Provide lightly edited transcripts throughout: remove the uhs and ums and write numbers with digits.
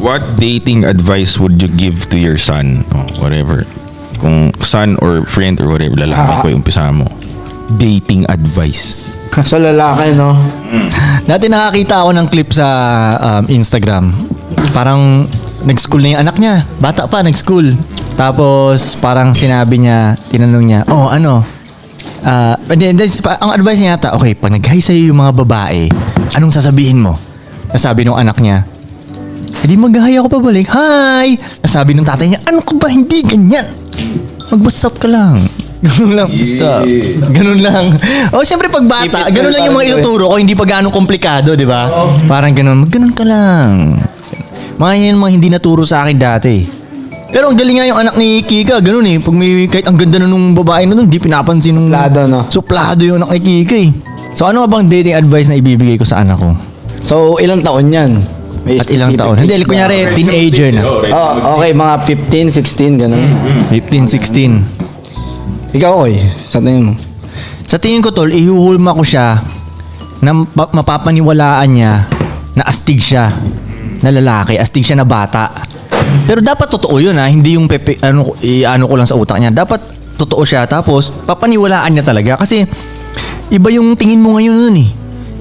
What dating advice would you give to your son? Whatever. Kung son or friend or whatever, lalaki ko yung umpisa mo. Dating advice. So lalaki, no? Dati nakakita ako ng clip sa Instagram. Parang nag-school na yung anak niya. Bata pa, nag-school. Tapos parang sinabi niya, tinanong niya, ang advice niya yata, okay, pag nag-hi sa'yo yung mga babae, anong sasabihin mo? Nasabi nung anak niya, hindi mag-hi ako pabalik. Hi! Nasabi nung tatay niya, ano ka ba? Hindi ganyan. Mag-WhatsApp ka lang. Ganun lang. Ganun lang. Siyempre pag bata, ganun lang yung mga ituturo ko, hindi pa gaano komplikado, di ba? Parang ganun. Ganun ka lang. Mga yan mga hindi naturo sa akin dati. Pero ang galing nga yung anak ni Kika, ganun eh. Pag may, kahit ang ganda na nung babae na doon, hindi pinapansin nung... Suplado, no? Suplado yung anak ni Kika eh. So ano bang dating advice na ibibigay ko sa anak ko? So, ilang taon yan? May At ilang specific taon? Hindi, age kunyari, teenager na. Okay, mga 15, 16, ganun. 15, 16. Ikaw, oy, sa tingin mo? Sa tingin ko, tol, ihuhulma ko siya na mapapaniwalaan niya na astig siya na lalaki, astig siya na bata. Pero dapat totoo yun ha, hindi yung ano ko lang sa utak niya. Dapat totoo siya, tapos papaniwalaan niya talaga. Kasi iba yung tingin mo ngayon nun eh.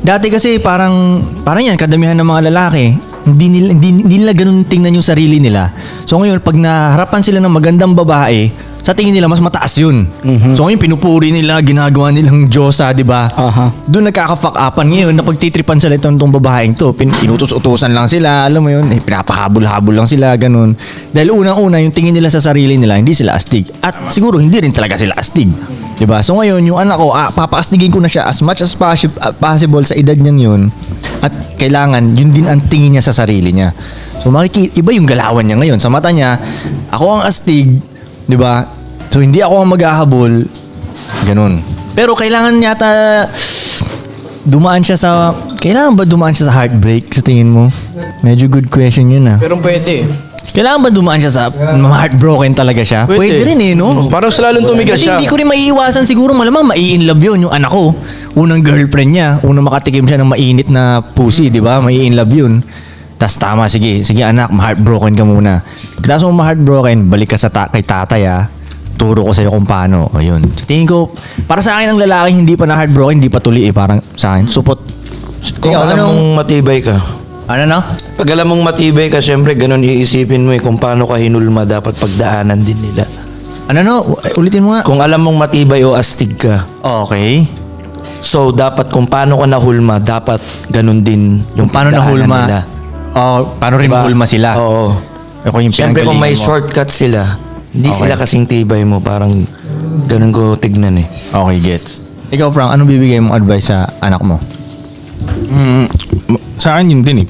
Dati kasi parang yan, kadamihan ng mga lalaki, hindi nila ganun tingnan yung sarili nila. So ngayon, pag naharapan sila ng magandang babae, sa tingin nila mas mataas yun. So ngayon, pinupuri nila, ginagawa nilang Diyosa, di ba? Doon nagkaka-fuck-upan ngayon na pagtitripan sila itong babaeng to. Inutos-utusan lang sila, alam mo yun, pinapahabol-habol lang sila, ganun. Dahil unang-una, yung tingin nila sa sarili nila, hindi sila astig. At siguro, hindi rin talaga sila astig. Diba? So ngayon, yung anak ko, papaastigin ko na siya as much as possible sa edad niyang yun. At kailangan, yun din ang tingin niya sa sarili niya. So iba yung galawan niya ngayon. Sa mata niya, ako ang astig, diba? So hindi ako ang maghahabol, ganun. Pero kailangan yata kailangan ba dumaan siya sa heartbreak sa tingin mo? Medyo good question yun ah. Pero pwede. Kailangan ba dumaan siya sa heartbroken talaga siya? Pwede rin eh, no? Parang lalong tumigas Kasi siya. hindi ko rin maiiwasan siguro, malamang mai-inlove yun yung anak ko. Unang girlfriend niya, unang makatikim siya ng mainit na pussy, di ba? Mai-inlove yun. Tas tama, sige anak, ma-heartbroken ka muna. Pagkatapos mo ma-heartbroken, balik ka sa kay tatay ah. Turo ko sa'yo kung paano. O yun. So, tingin ko, para sa akin ang lalaki hindi pa na heartbroken, hindi pa tuli eh. Parang sa akin, support. Kung alam mong matibay ka. Ano no? Pag alam mong matibay ka, syempre ganun iisipin mo eh kung paano ka hinulma dapat pagdaanan din nila. Ano no? Ulitin mo nga. Kung alam mong matibay o astig ka, Okay. so dapat kung paano ka nahulma, dapat ganun din yung Paano pagdaanan nahulma? nila. Paano rin Diba? hulma sila? Oo. Ako yung Syempre kung may pinanggalingan mo. shortcut sila, hindi Okay. sila kasing tibay mo. Parang ganun ko tignan eh. Okay, gets. Ikaw, Frank, anong bibigay mong advice sa anak mo? Sa akin yun din eh.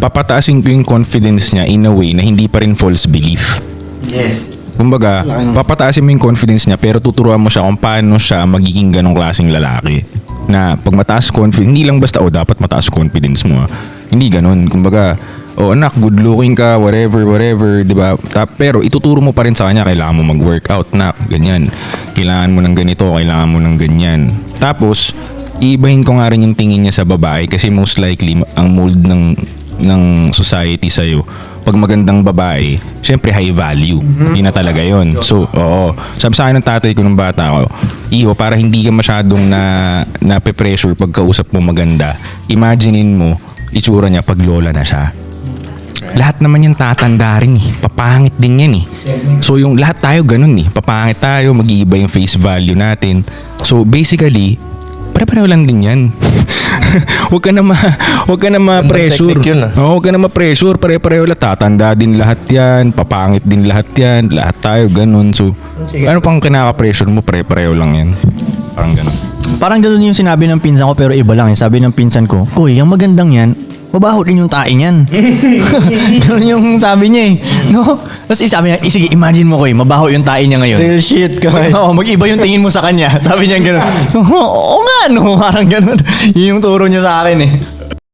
Papataasin ko yung confidence niya in a way na hindi pa rin false belief. Yes. Kumbaga, papataasin mo yung confidence niya pero tuturuan mo siya kung paano siya magiging ganong klaseng lalaki. Na pag mataas confidence, hindi lang basta, dapat mataas confidence mo. Hindi ganon. Kumbaga, anak, good looking ka, whatever, di ba? Pero ituturo mo pa rin sa kanya, kailangan mo mag-workout, nak, ganyan. Kailangan mo ng ganito, kailangan mo ng ganyan. Tapos, iibahin ko nga rin yung tingin niya sa babae kasi most likely, ang mold ng society sa'yo, pag magandang babae, syempre high value. Hindi na talaga yon. So, sabi sa akin ng tatay ko nung bata ko, Iho, para hindi ka masyadong nape-pressure pagkausap mo maganda, imaginein mo, itsura niya pag lola na siya. Lahat naman yan tatanda rin eh. Papangit din yan eh. So yung lahat tayo ganun eh. Papangit tayo, mag-iiba yung face value natin. So basically, pare-pareho lang din yan. Huwag ka na ma-pressure. Huwag ka na ma-pressure. Pare-pareho lang. Tatanda din lahat yan. Papangit din lahat yan. Lahat tayo ganun. So, ano pang kinaka-pressure mo? Pare-pareho lang yan. Parang ganun. Parang ganun yung sinabi ng pinsan ko pero iba lang. Sabi ng pinsan ko, Kuy, ang magandang yan, mabaho din yung tae niyan. Ganun yung sabi niya eh. No? Tapos sabi niya, sige, imagine mo, Kuy, mabaho yung tae niya ngayon. Real shit ka. Oo, mag-iba yung tingin mo sa kanya. Sabi niya gano'n. Oo nga, no? Parang gano'n. Yun yung turo niya sa akin eh.